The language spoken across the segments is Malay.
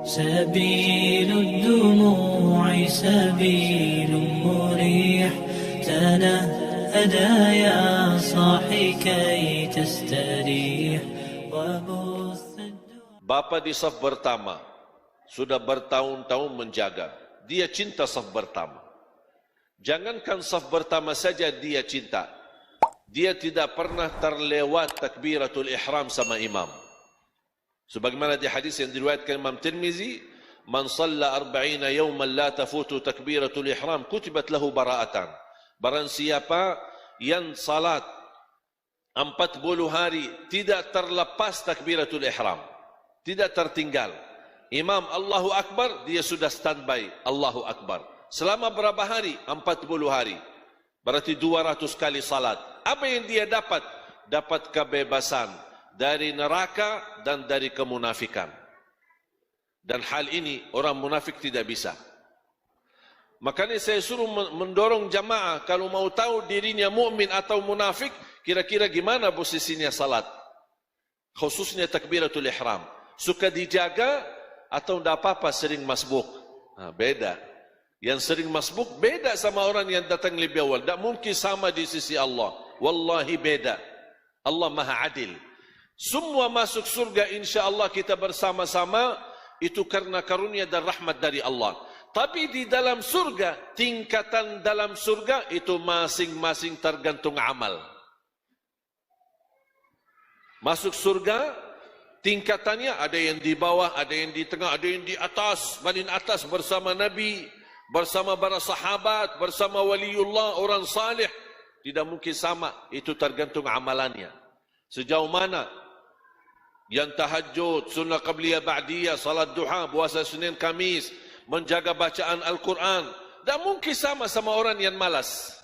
سبيل الدموع سبيل مريح تنهدى يا صاحي كي تستريح Bapa di saf pertama sudah bertahun-tahun menjaga. Dia cinta saf pertama. Jangankan saf pertama saja dia cinta. Dia tidak pernah terlewat takbiratul ihram sama imam. Sebagaimana di hadis yang diriwayatkan Imam Tirmizi, "Man shalla 40 yawman la tafutu takbiratul ihram kutibat lahu bara'atan." Barang siapa yang salat 40 hari tidak terlepas takbiratul ihram, tidak tertinggal. Imam Allahu Akbar, dia sudah standby Allahu Akbar. Selama berapa hari? 40 hari. Berarti 200 kali salat. Apa yang dia dapat? Dapat kebebasan dari neraka dan dari kemunafikan. Dan hal ini orang munafik tidak bisa. Makanya saya suruh mendorong jamaah, kalau mau tahu dirinya mukmin atau munafik, kira-kira gimana posisinya salat. Khususnya takbiratul ihram. Suka dijaga atau tidak apa-apa sering masbuk? Nah, beda. Yang sering masbuk beda sama orang yang datang lebih awal. Tak mungkin sama di sisi Allah. Wallahi beda. Allah maha adil. Semua masuk surga insya Allah kita bersama-sama. Itu karena karunia dan rahmat dari Allah. Tapi di dalam surga, tingkatan dalam surga itu masing-masing tergantung amal. Masuk surga, tingkatannya ada yang di bawah, ada yang di tengah, ada yang di atas, paling atas bersama Nabi, bersama para sahabat, bersama waliullah, orang salih. Tidak mungkin sama, itu tergantung amalannya. Sejauh mana yang tahajud, sunnah qabliyah ba'diyah, salat duha, puasa Senin Kamis, menjaga bacaan Al-Quran, tidak mungkin sama orang yang malas.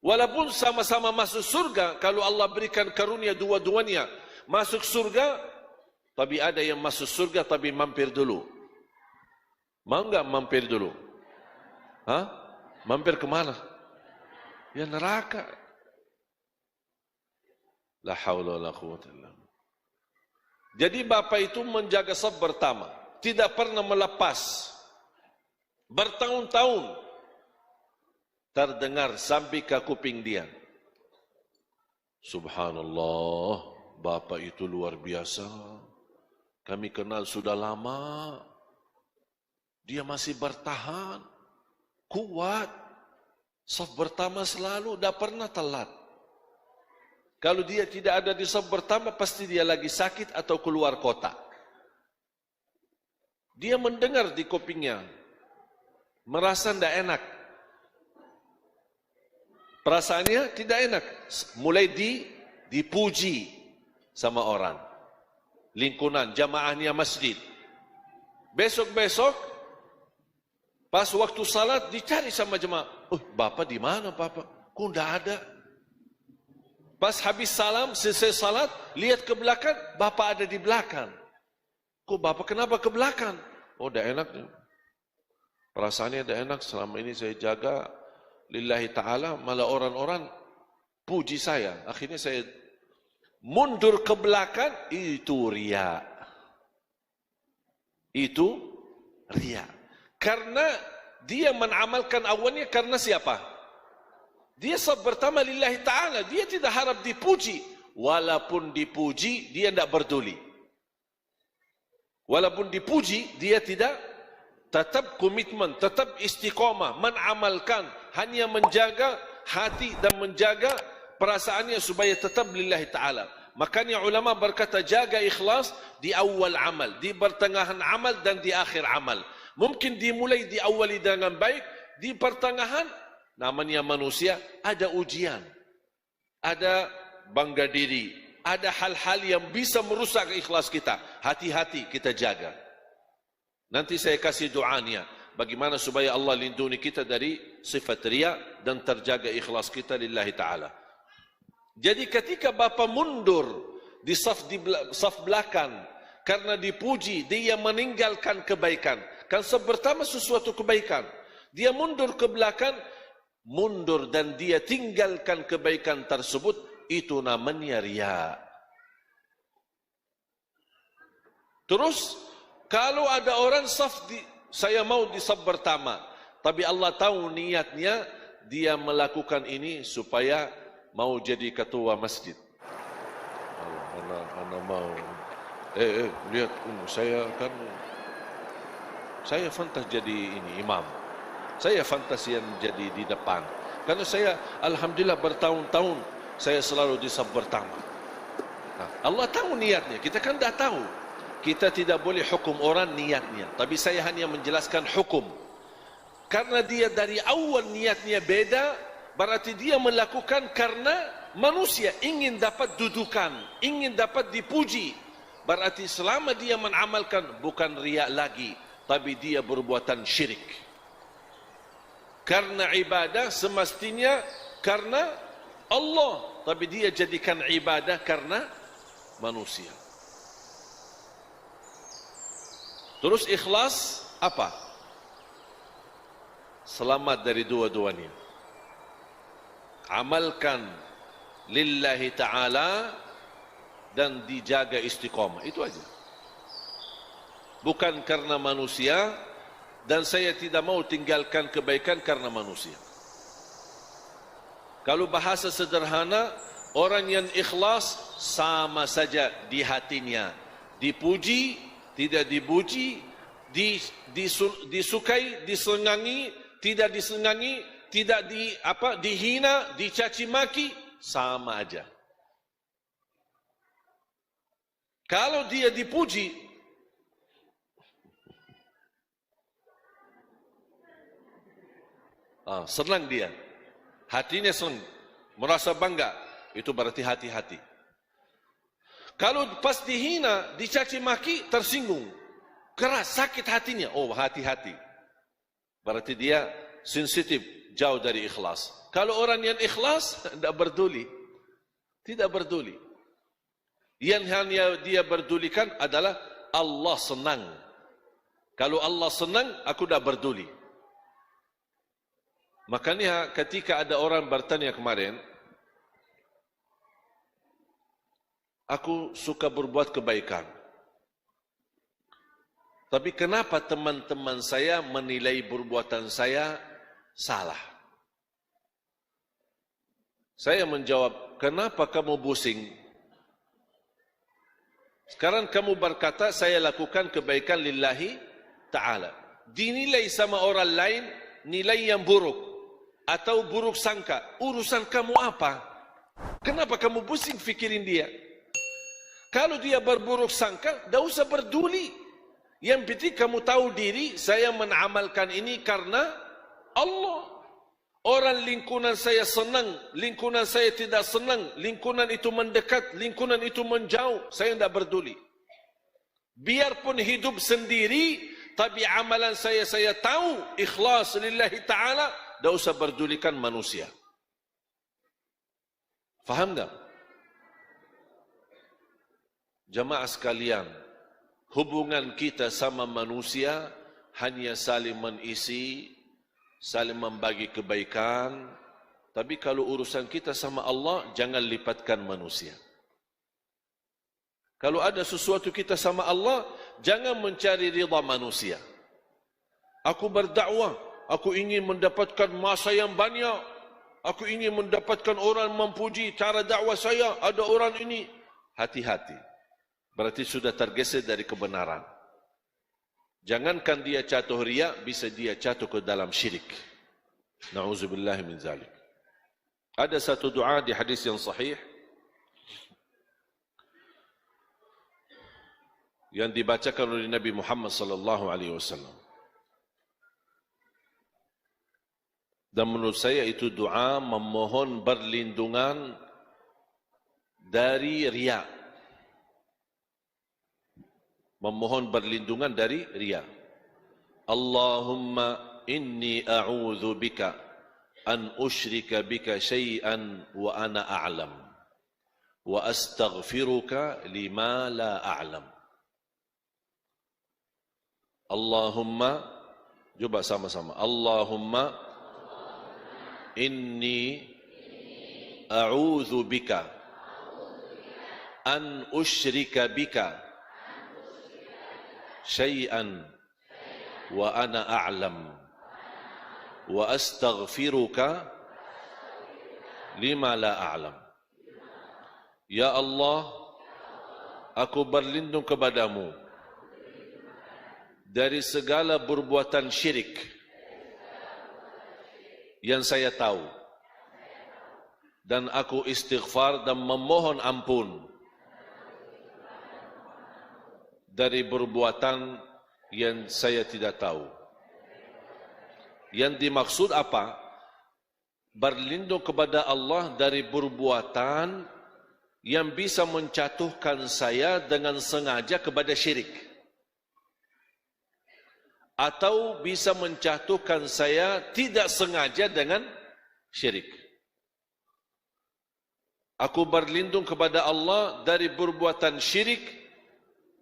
Walaupun sama-sama masuk surga, kalau Allah berikan karunia dua-duanya masuk surga, tapi ada yang masuk surga tapi mampir dulu. Mau enggak mampir dulu? Hah? Mampir kemana? Ya neraka. La haula wala quwwata illa billah. Jadi bapa itu menjaga saf pertama, tidak pernah melepas. Bertahun-tahun terdengar sampai ke kuping dia. Subhanallah, bapa itu luar biasa. Kami kenal sudah lama. Dia masih bertahan, kuat. Saf pertama selalu, tidak pernah telat. Kalau dia tidak ada di saf pertama, pasti dia lagi sakit atau keluar kota. Dia mendengar di kupingnya, merasa tidak enak. Perasaannya tidak enak. Mulai dipuji sama orang. Lingkungan, jamaahnya masjid. Besok-besok, pas waktu salat, dicari sama jemaah. Oh, Bapak di mana Bapak? Kok tidak ada? Pas habis salam, selesai salat, lihat ke belakang, Bapak ada di belakang. Kok Bapak kenapa ke belakang? Oh, tidak enak. Perasaannya tidak enak, selama ini saya jaga lillahi ta'ala, malah orang-orang puji saya. Akhirnya saya mundur ke belakang, itu riya. Itu riya. Karena dia menamalkan awalnya karena siapa? Dia saf pertama lillahi ta'ala, dia tidak harap dipuji. Walaupun dipuji, dia tidak peduli. Walaupun dipuji, dia tidak, tetap komitmen, tetap istiqamah, menamalkan, hanya menjaga hati dan menjaga perasaannya supaya tetap lillahi ta'ala. Makanya ulama berkata jaga ikhlas di awal amal, di pertengahan amal dan di akhir amal. Mungkin dimulai di awali dengan baik, di pertengahan, namanya manusia, ada ujian, ada bangga diri, ada hal-hal yang bisa merusak ikhlas kita. Hati-hati kita jaga. Nanti saya kasih doanya, bagaimana supaya Allah lindungi kita dari sifat riya dan terjaga ikhlas kita lillahi ta'ala. Jadi ketika bapa mundur di saf belakang karena dipuji, dia meninggalkan kebaikan. Kan saf pertama sesuatu kebaikan. Dia mundur ke belakang, mundur dan dia tinggalkan kebaikan tersebut, itu namanya riya. Terus Kalau ada orang saya mau di saf pertama, tapi Allah tahu niatnya dia melakukan ini supaya mau jadi ketua masjid. Anak mau. Lihat, saya fantas jadi ini imam. Saya fantas yang jadi di depan. Karena saya alhamdulillah bertahun-tahun saya selalu di saf pertama. Nah, Allah tahu niatnya. Kita kan dah tahu. Kita tidak boleh hukum orang niatnya. Tapi saya hanya menjelaskan hukum. Karena dia dari awal niatnya beda, berarti dia melakukan karena manusia ingin dapat dudukan, ingin dapat dipuji. Berarti selama dia mengamalkan bukan riak lagi, tapi dia berbuatan syirik. Karena ibadah semestinya karena Allah, tapi dia jadikan ibadah karena manusia. Terus ikhlas apa? Selamat dari dua-duanya. Amalkan lillahi ta'ala dan dijaga istiqamah. Itu aja. Bukan karena manusia, dan saya tidak mau tinggalkan kebaikan karena manusia. Kalau bahasa sederhana, orang yang ikhlas sama saja di hatinya. Dipuji, tidak dipuji, disukai, disenangi, tidak disenangi, tidak dihina, dicaci maki, sama aja. Kalau dia dipuji, senang dia, hatinya senang, merasa bangga, itu berarti hati-hati. Kalau pas dihina, dicaci maki, tersinggung, keras, sakit hatinya, hati-hati. Berarti dia sensitif, jauh dari ikhlas. Kalau orang yang ikhlas, tidak peduli. Tidak peduli. Yang hanya dia pedulikan adalah Allah senang. Kalau Allah senang, aku tidak peduli. Makanya ketika ada orang bertanya kemarin, aku suka berbuat kebaikan. Tapi kenapa teman-teman saya menilai perbuatan saya salah? Saya menjawab, kenapa kamu pusing? Sekarang kamu berkata, saya lakukan kebaikan lillahi ta'ala. Dinilai sama orang lain, nilai yang buruk. Atau buruk sangka. Urusan kamu apa? Kenapa kamu pusing fikirin dia? Kalau dia berburuk sangka, tidak usah peduli. Yang penting kamu tahu diri, saya mengamalkan ini karena Allah. Orang lingkungan saya senang, lingkungan saya tidak senang, lingkungan itu mendekat, lingkungan itu menjauh, saya tidak peduli. Biarpun hidup sendiri, tapi amalan saya tahu, ikhlas lillahi ta'ala, tidak usah pedulikan manusia. Faham tak? Jamaah sekalian, hubungan kita sama manusia hanya saling mengisi, saling membagi kebaikan. Tapi kalau urusan kita sama Allah, jangan lipatkan manusia. Kalau ada sesuatu kita sama Allah, jangan mencari ridha manusia. Aku berdakwah, aku ingin mendapatkan masa yang banyak. Aku ingin mendapatkan orang memuji cara dakwah saya. Ada orang ini. Hati-hati. Berarti sudah tergeser dari kebenaran. Jangankan dia jatuh riya, bisa dia jatuh ke dalam syirik. Na'udzubillahi min zalik. Ada satu doa di hadis yang sahih yang dibacakan oleh Nabi Muhammad sallallahu alaihi wasallam. Dan menurut saya itu doa memohon perlindungan dari riya. Memohon perlindungan dari riya. Allahumma inni a'udzu bika an usyrika bika syai'an wa ana a'lam wa astaghfiruka lima la a'lam. Allahumma, coba sama-sama. Allahumma inni a'udzu bika an usyrika bika syai'an wa ana a'lam wa astaghfiruka lima la a'lam. Ya Allah, aku berlindung kepadamu dari segala perbuatan syirik yang saya tahu, dan aku istighfar dan memohon ampun dari perbuatan yang saya tidak tahu. Yang dimaksud apa? Berlindung kepada Allah dari perbuatan yang bisa menjatuhkan saya dengan sengaja kepada syirik, atau bisa menjatuhkan saya tidak sengaja dengan syirik. Aku berlindung kepada Allah dari perbuatan syirik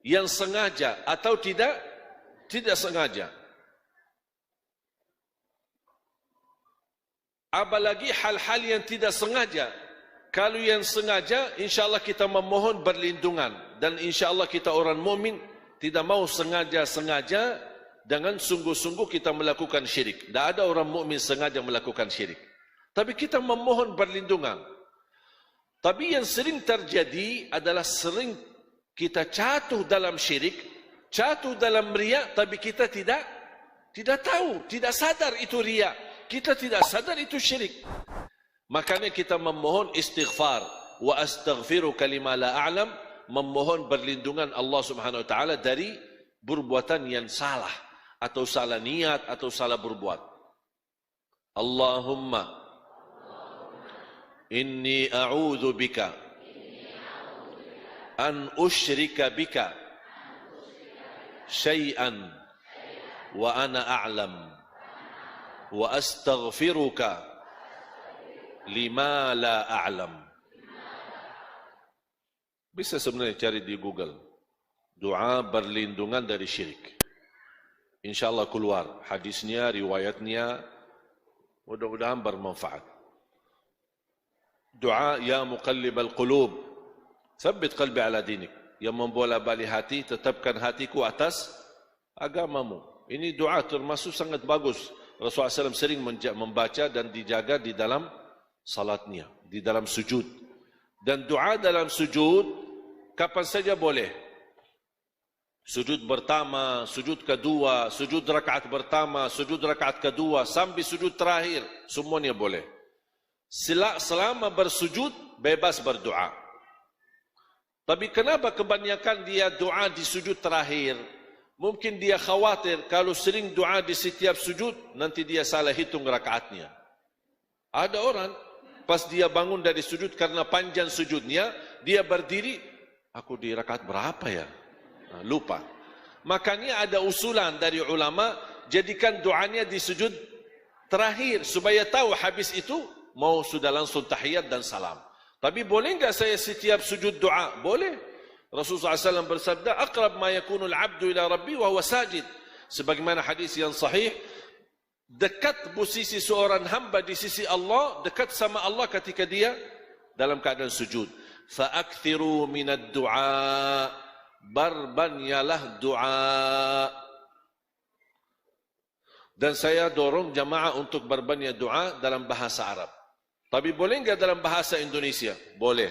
yang sengaja atau tidak sengaja. Apalagi hal-hal yang tidak sengaja. Kalau yang sengaja, insya Allah kita memohon berlindungan, dan insya Allah kita orang mukmin tidak mau sengaja-sengaja dengan sungguh-sungguh kita melakukan syirik. Tidak ada orang mukmin sengaja melakukan syirik. Tapi kita memohon berlindungan. Tapi yang sering terjadi adalah sering kita jatuh dalam syirik, jatuh dalam riya, tapi kita tidak tahu, tidak sadar itu riya. Kita tidak sadar itu syirik. Makanya kita memohon istighfar, wa astaghfiruka lima la a'lam, memohon berlindungan Allah Subhanahu wa taala dari perbuatan yang salah atau salah niat atau salah berbuat. Allahumma inni a'udzu bika an usyrika bika syai'an wa ana a'lam wa astaghfiruka lima la a'lam. Bisa sebenarnya cari di Google doa berlindungan dari syirik. InsyaAllah keluar hadisnya, riwayatnya, mudah-mudahan bermanfaat. Doa ya muqallibal qulub, tsabbit qalbi ala dinik, yang membola-balik hati, tetapkan hatiku atas agamamu. Ini doa termasuk sangat bagus. Rasulullah SAW sering membaca dan dijaga di dalam salatnya, di dalam sujud. Dan doa dalam sujud kapan saja boleh. Sujud pertama, sujud kedua, sujud rakaat pertama, sujud rakaat kedua, sampai sujud terakhir, semuanya boleh. Selama bersujud, bebas berdoa. Tapi kenapa kebanyakan dia doa di sujud terakhir? Mungkin dia khawatir kalau sering doa di setiap sujud, nanti dia salah hitung rakaatnya. Ada orang pas dia bangun dari sujud karena panjang sujudnya, dia berdiri, aku di rakaat berapa ya? Nah, lupa. Makanya ada usulan dari ulama, jadikan doanya di sujud terakhir, supaya tahu habis itu mau sudah langsung tahiyat dan salam. Tapi boleh enggak saya setiap sujud doa? Boleh. Rasulullah SAW bersabda, aqrab ma yakunul abdu ila rabbi wa huwa sajid. Sebagaimana hadis yang sahih, dekat posisi seorang hamba di sisi Allah, dekat sama Allah ketika dia dalam keadaan sujud. Fa'akthiru minad du'a, berbanyalah doa. Dan saya dorong jamaah untuk berbanyak doa dalam bahasa Arab. Tapi boleh enggak dalam bahasa Indonesia? Boleh.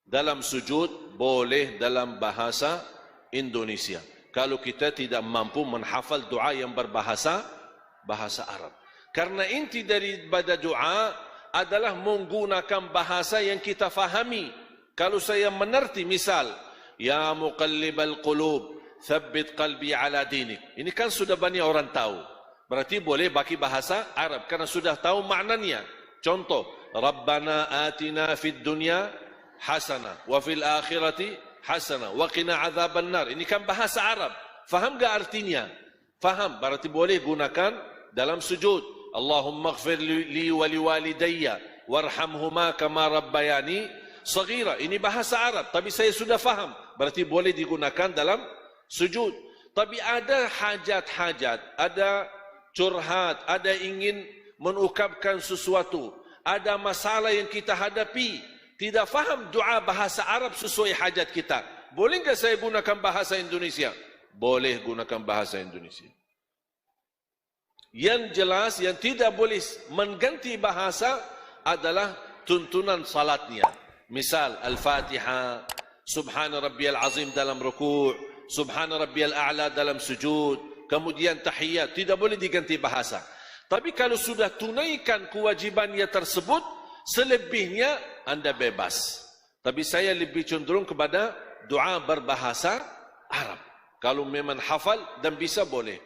Dalam sujud, boleh dalam bahasa Indonesia. Kalau kita tidak mampu menghafal doa yang berbahasa Arab. Karena inti daripada doa adalah menggunakan bahasa yang kita fahami. Kalau saya mengerti, misal, ya muqallibal qulub, tsabbit qalbi ala dinik. Ini kan sudah banyak orang tahu. Berarti boleh pakai bahasa Arab karena sudah tahu maknanya. Contoh, Rabbana atina fid dunya hasanah wa fil akhirati hasanah wa qina adzaban nar. Ini kan bahasa Arab. Faham enggak artinya? Faham. Berarti boleh gunakan dalam sujud. Allahumma ighfir li wa liwalidayya warhamhuma kama rabbayani shaghira. Ini bahasa Arab, tapi saya sudah faham. Berarti boleh digunakan dalam sujud. Tapi ada hajat-hajat, ada curhat, ada ingin mengungkapkan sesuatu, ada masalah yang kita hadapi, tidak faham doa bahasa Arab sesuai hajat kita. boleh enggak saya gunakan bahasa Indonesia? Boleh gunakan bahasa Indonesia. Yang jelas, yang tidak boleh mengganti bahasa adalah tuntunan salatnya. Misal, Al-Fatihah, Subhana Rabbiyal Azim dalam ruku', Subhana Rabbiyal A'la dalam sujud, kemudian tahiyat, tidak boleh diganti bahasa. Tapi kalau sudah tunaikan kewajibannya tersebut, selebihnya anda bebas. Tapi saya lebih cenderung kepada doa berbahasa Arab. Kalau memang hafal dan bisa boleh.